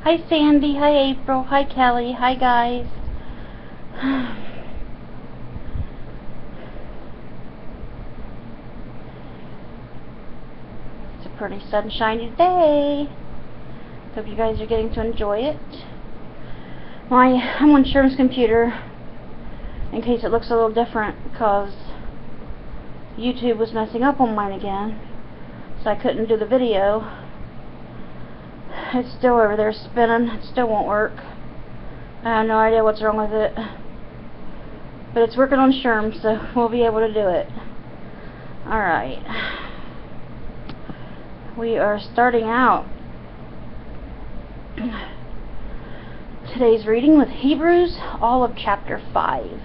Hi Sandy, hi April, hi Kelly, hi guys. It's a pretty sunshiny day. Hope you guys are getting to enjoy it. I'm on Sherm's computer in case it looks a little different because YouTube was messing up on mine again, so I couldn't do the video. It's still over there spinning. It still won't work. I have no idea what's wrong with it, but it's working on Sherm, so we'll be able to do it. Alright, we are starting out today's reading with Hebrews, all of chapter 5.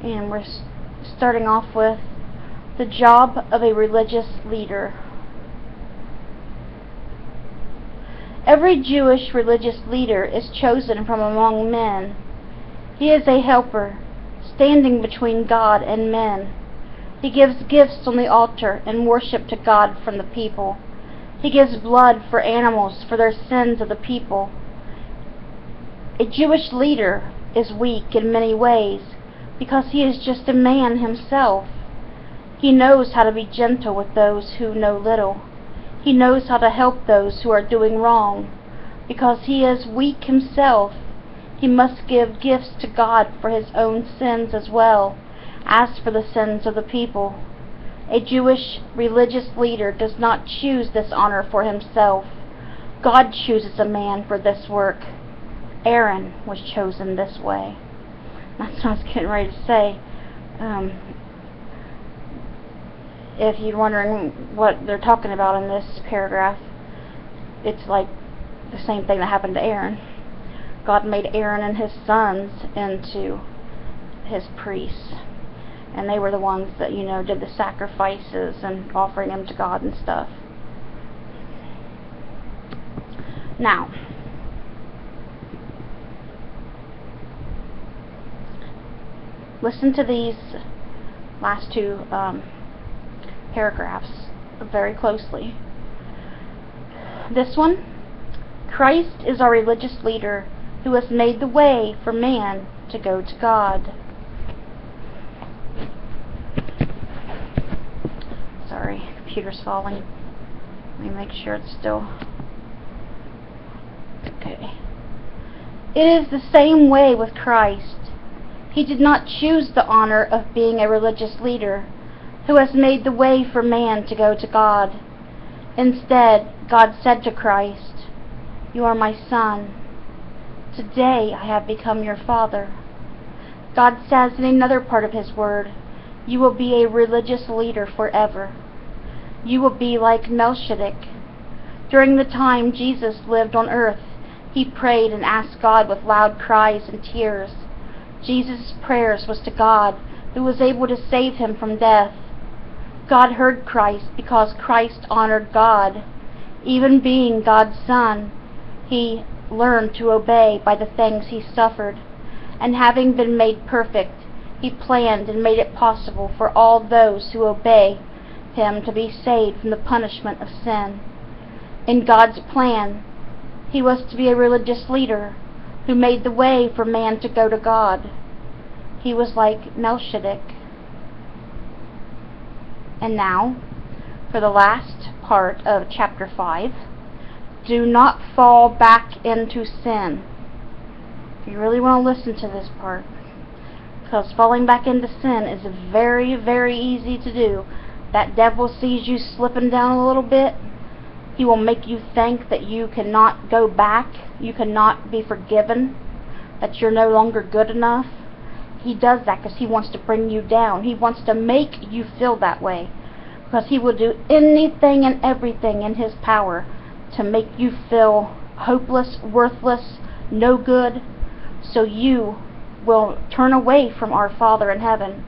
And we're starting off with the job of a religious leader. Every Jewish religious leader is chosen from among men. He is a helper, standing between God and men. He gives gifts on the altar and worship to God from the people. He gives blood for animals for their sins of the people. A Jewish leader is weak in many ways because he is just a man himself. He knows how to be gentle with those who know little. He knows how to help those who are doing wrong. Because he is weak himself, he must give gifts to God for his own sins as well as for the sins of the people. A Jewish religious leader does not choose this honor for himself. God chooses a man for this work. Aaron was chosen this way. That's what I was getting ready to say. If you're wondering what they're talking about in this paragraph, it's like the same thing that happened to Aaron. God made Aaron and his sons into his priests, and they were the ones that, did the sacrifices and offering them to God and stuff. Now, listen to these last two paragraphs very closely. This one, Christ is our religious leader who has made the way for man to go to God. Sorry, computer's falling. Let me make sure it's still okay. It is the same way with Christ. He did not choose the honor of being a religious leader who has made the way for man to go to God. Instead, God said to Christ, "You are my son. Today I have become your father." God says in another part of his word, "You will be a religious leader forever. You will be like Melchizedek." During the time Jesus lived on earth, he prayed and asked God with loud cries and tears. Jesus' prayers was to God, who was able to save him from death. God heard Christ because Christ honored God. Even being God's son, he learned to obey by the things he suffered. And having been made perfect, he planned and made it possible for all those who obey him to be saved from the punishment of sin. In God's plan, he was to be a religious leader who made the way for man to go to God. He was like Melchizedek. And now, for the last part of chapter 5, do not fall back into sin. If you really want to listen to this part, because falling back into sin is very, very easy to do. That devil sees you slipping down a little bit, he will make you think that you cannot go back, you cannot be forgiven, that you're no longer good enough. He does that because he wants to bring you down. He wants to make you feel that way, because he will do anything and everything in his power to make you feel hopeless, worthless, no good, so you will turn away from our Father in heaven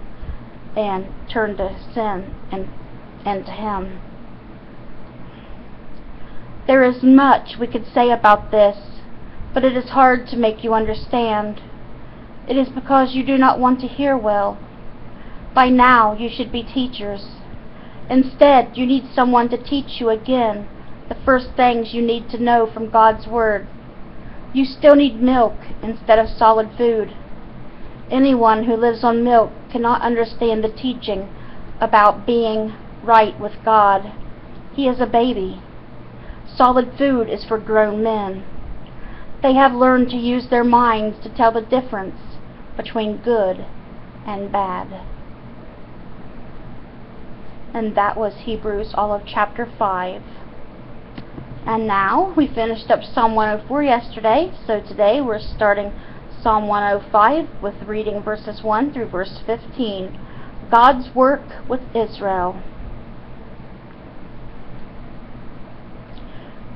and turn to sin and to him. There is much we could say about this, but it is hard to make you understand. It is because you do not want to hear well. By now you should be teachers. Instead, you need someone to teach you again the first things you need to know from God's Word. You still need milk instead of solid food. Anyone who lives on milk cannot understand the teaching about being right with God. He is a baby. Solid food is for grown men. They have learned to use their minds to tell the difference between good and bad. And that was Hebrews, all of chapter 5. And now, we finished up Psalm 104 yesterday, so today we're starting Psalm 105 with reading verses 1 through verse 15. God's work with Israel.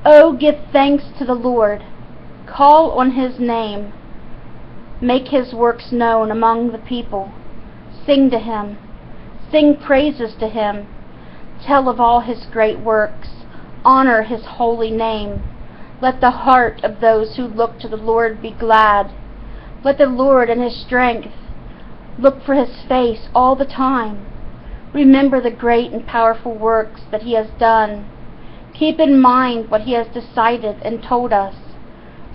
Oh, give thanks to the Lord. Call on His name. Make His works known among the people. Sing to Him. Sing praises to Him. Tell of all His great works. Honor His holy name. Let the heart of those who look to the Lord be glad. Let the Lord in His strength look for His face all the time. Remember the great and powerful works that He has done. Keep in mind what He has decided and told us.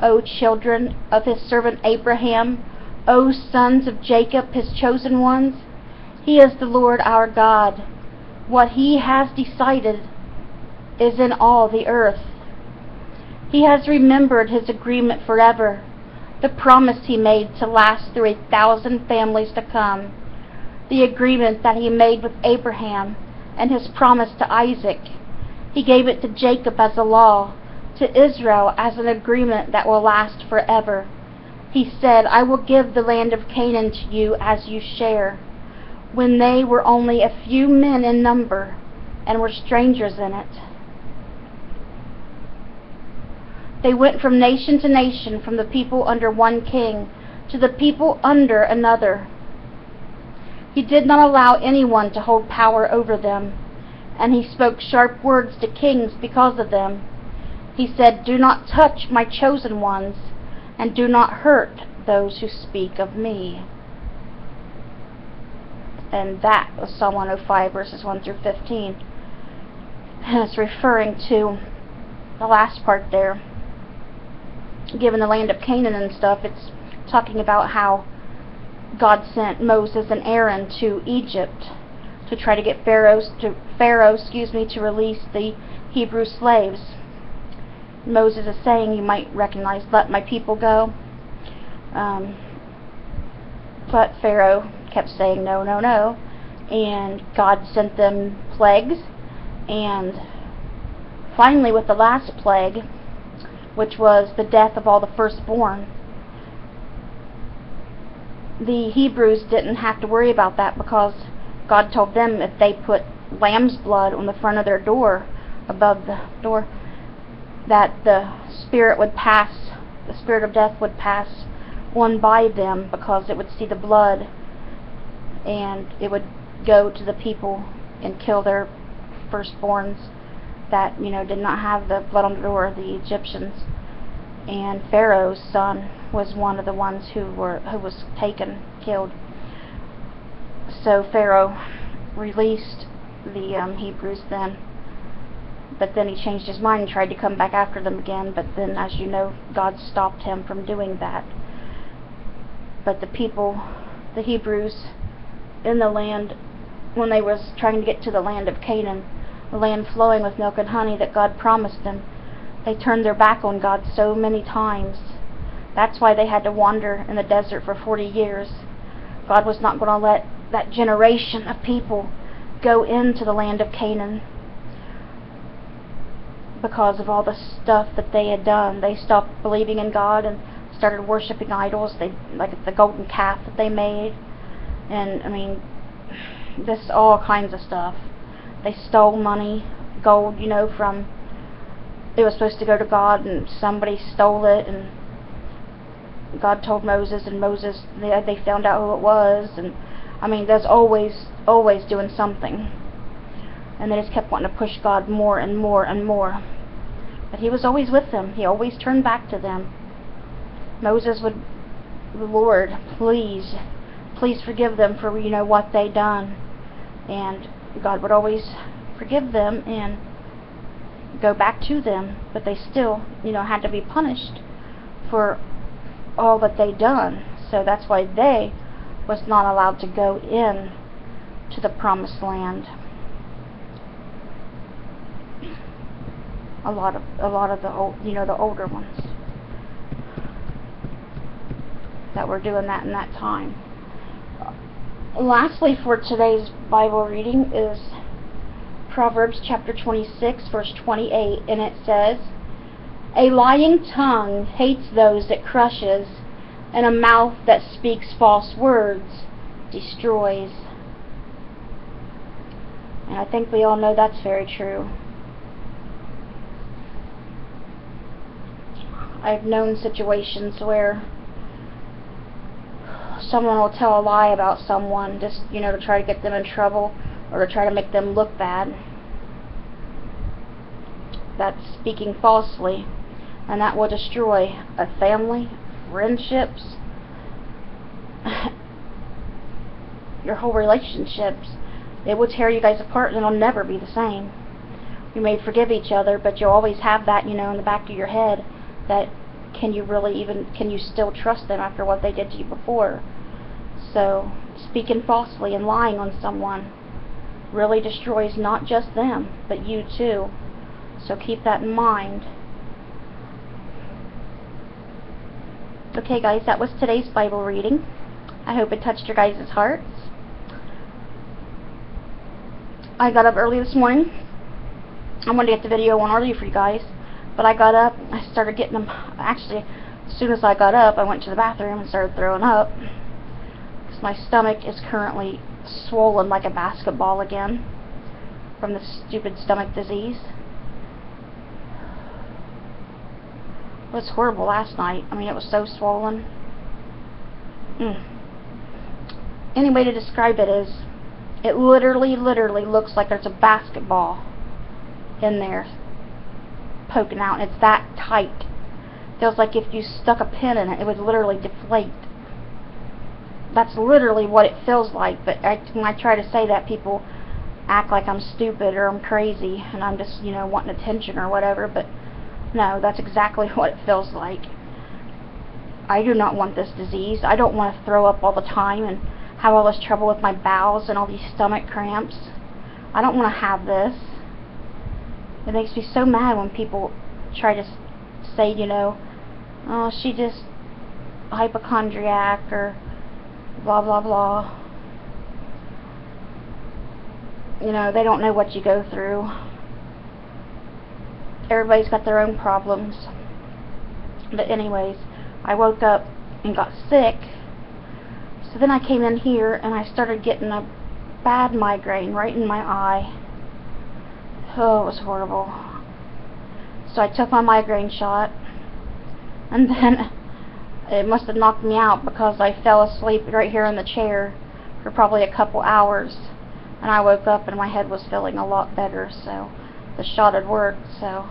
O children of His servant Abraham, O sons of Jacob, His chosen ones, He is the Lord our God. What He has decided is in all the earth. He has remembered His agreement forever, the promise He made to last through 1,000 families to come, the agreement that He made with Abraham and His promise to Isaac. He gave it to Jacob as a law, to Israel as an agreement that will last forever. He said, I will give the land of Canaan to you as you share, when they were only a few men in number and were strangers in it. They went from nation to nation, from the people under one king to the people under another. He did not allow anyone to hold power over them, and He spoke sharp words to kings because of them. He said, do not touch my chosen ones, and do not hurt those who speak of me. And that was Psalm 105, verses 1 through 15. And it's referring to the last part there. Given the land of Canaan and stuff, it's talking about how God sent Moses and Aaron to Egypt to try to get Pharaoh to release the Hebrew slaves. Moses is saying, you might recognize, let my people go. But Pharaoh kept saying no, no, no. And God sent them plagues. And finally, with the last plague, which was the death of all the firstborn, the Hebrews didn't have to worry about that, because God told them if they put lamb's blood on the front of their door, above the door, that the spirit of death would pass on by them, because it would see the blood and it would go to the people and kill their firstborns that did not have the blood on the door, the Egyptians. And Pharaoh's son was one of the ones who was killed. So Pharaoh released the Hebrews then, but then he changed his mind and tried to come back after them again. But then, as you know, God stopped him from doing that. But the people, the Hebrews, in the land, when they was trying to get to the land of Canaan, the land flowing with milk and honey that God promised them, they turned their back on God so many times. That's why they had to wander in the desert for 40 years. God was not going to let that generation of people go into the land of Canaan because of all the stuff that they had done. They stopped believing in God and started worshiping idols, like the golden calf that they made. And this all kinds of stuff. They stole money, gold, from, it was supposed to go to God, and somebody stole it, and God told Moses, and Moses, they found out who it was. And there's always doing something. And they just kept wanting to push God more and more and more. But He was always with them. He always turned back to them. Moses would, Lord, please forgive them for what they done. And God would always forgive them, and go back to them, but they still, had to be punished for all that they done. So that's why they was not allowed to go in to the promised land. A lot of the old, the older ones that were doing that in that time. Lastly, for today's Bible reading is Proverbs chapter 26, verse 28, and it says, "A lying tongue hates those it crushes, and a mouth that speaks false words destroys." And I think we all know that's very true. I've known situations where someone will tell a lie about someone just, to try to get them in trouble or to try to make them look bad. That's speaking falsely, and that will destroy a family, friendships, your whole relationships. It will tear you guys apart, and it'll never be the same. You may forgive each other, but you'll always have that, in the back of your head, that can you still trust them after what they did to you before? So speaking falsely and lying on someone really destroys not just them, but you too. So keep that in mind. Okay guys, that was today's Bible reading. I hope it touched your guys' hearts. I got up early this morning. I wanted to get the video on early for you guys, but I got up, I started getting them. Actually, as soon as I got up, I went to the bathroom and started throwing up, because my stomach is currently swollen like a basketball again from the stupid stomach disease. It was horrible last night. I mean, it was so swollen. Any way to describe it is, it literally looks like there's a basketball in there poking out, and it's that tight. Feels like if you stuck a pin in it, it would literally deflate. That's literally what it feels like. But when I try to say that, people act like I'm stupid or I'm crazy and I'm just, wanting attention or whatever. But no, that's exactly what it feels like. I do not want this disease. I don't want to throw up all the time and have all this trouble with my bowels and all these stomach cramps. I don't want to have this. It makes me so mad when people try to say, oh, she just hypochondriac or blah blah blah. They don't know what you go through. Everybody's got their own problems. But anyways, I woke up and got sick. So then I came in here and I started getting a bad migraine right in my eye. Oh, it was horrible. So I took my migraine shot, and then it must have knocked me out because I fell asleep right here in the chair for probably a couple hours, and I woke up and my head was feeling a lot better, so the shot had worked. So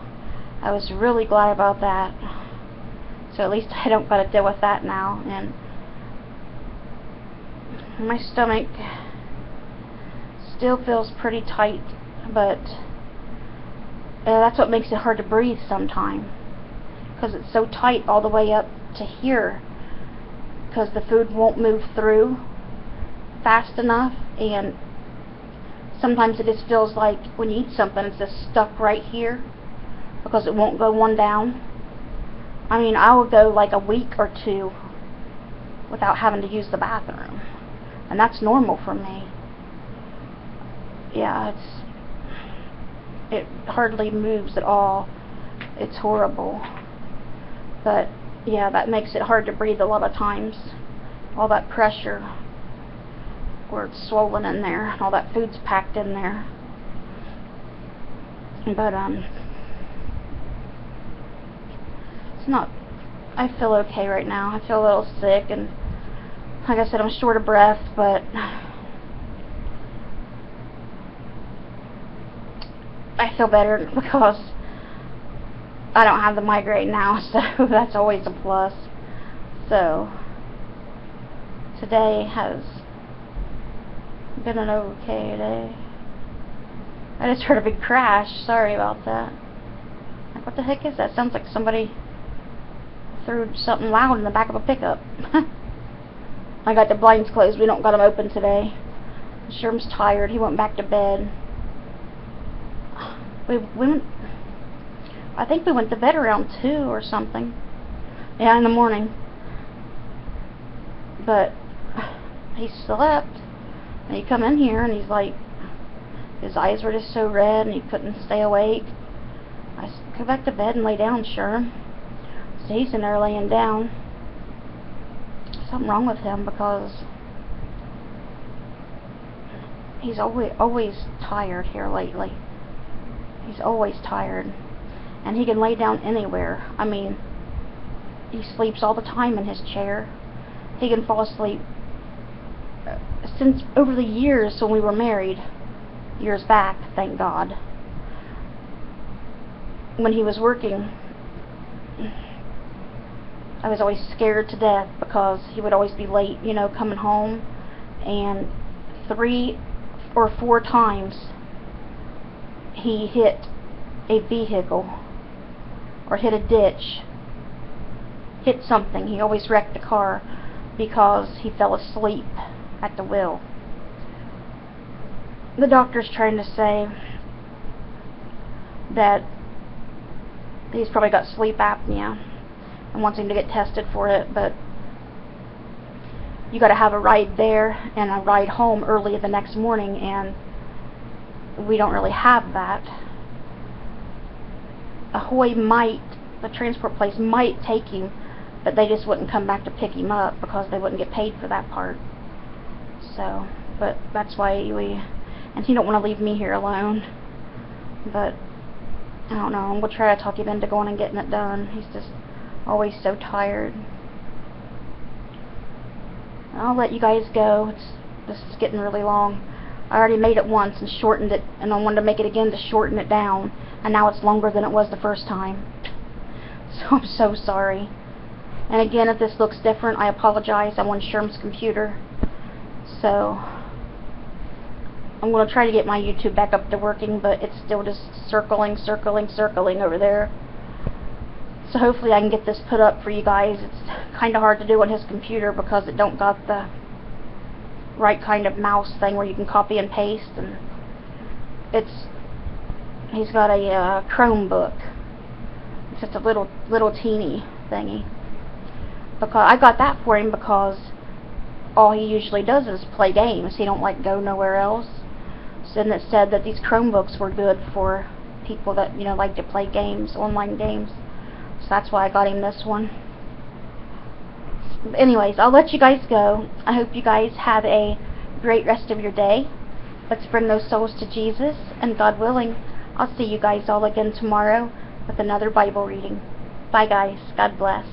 I was really glad about that. So at least I don't got to deal with that now. And my stomach still feels pretty tight, but that's what makes it hard to breathe sometimes, because it's so tight all the way up to here, because the food won't move through fast enough. And sometimes it just feels like when you eat something, it's just stuck right here because it won't go one down. I mean, I will go like a week or two without having to use the bathroom, and that's normal for me. Yeah, it hardly moves at all. It's horrible. But yeah, that makes it hard to breathe a lot of times. All that pressure where it's swollen in there, and all that food's packed in there. But it's not, I feel okay right now. I feel a little sick, and like I said, I'm short of breath, but I feel better because I don't have the migraine now, so that's always a plus. So today has been an okay day. I just heard a big crash. Sorry about that. Like, what the heck is that? Sounds like somebody threw something loud in the back of a pickup. I got the blinds closed. We don't got them open today. Sherm's tired. He went back to bed. We went, I think we went to bed around 2 or something. Yeah, in the morning. But he slept. And he come in here and he's like, his eyes were just so red and he couldn't stay awake. I said, go back to bed and lay down, Sherm. So he's in there laying down. Something wrong with him because he's always tired here lately. He's always tired. And he can lay down anywhere. I mean, he sleeps all the time in his chair. He can fall asleep since over the years when we were married, years back, thank God. When he was working, I was always scared to death because he would always be late, you know, coming home. And 3 or 4 times he hit a vehicle or hit a ditch, hit something. He always wrecked the car because he fell asleep at the wheel. The doctor's trying to say that he's probably got sleep apnea and wants him to get tested for it, but you got to have a ride there and a ride home early the next morning, and we don't really have that. Ahoy might, the transport place might take him, but they just wouldn't come back to pick him up because they wouldn't get paid for that part. So, but that's why and he don't want to leave me here alone. But I don't know, I'm going to try to talk him into going and getting it done. He's just always so tired. I'll let you guys go. This is getting really long. I already made it once and shortened it, and I wanted to make it again to shorten it down, and now it's longer than it was the first time. So I'm so sorry. And again, if this looks different, I apologize. I'm on Sherm's computer. So I'm going to try to get my YouTube back up to working, but it's still just circling over there. So hopefully I can get this put up for you guys. It's kind of hard to do on his computer because it don't got the right kind of mouse thing where you can copy and paste, and he's got a Chromebook. It's just a little teeny thingy. Because I got that for him because all he usually does is play games. He don't like go nowhere else. So then it said that these Chromebooks were good for people that, you know, like to play games, online games. So that's why I got him this one. But anyways, I'll let you guys go. I hope you guys have a great rest of your day. Let's bring those souls to Jesus, and God willing, I'll see you guys all again tomorrow with another Bible reading. Bye guys. God bless.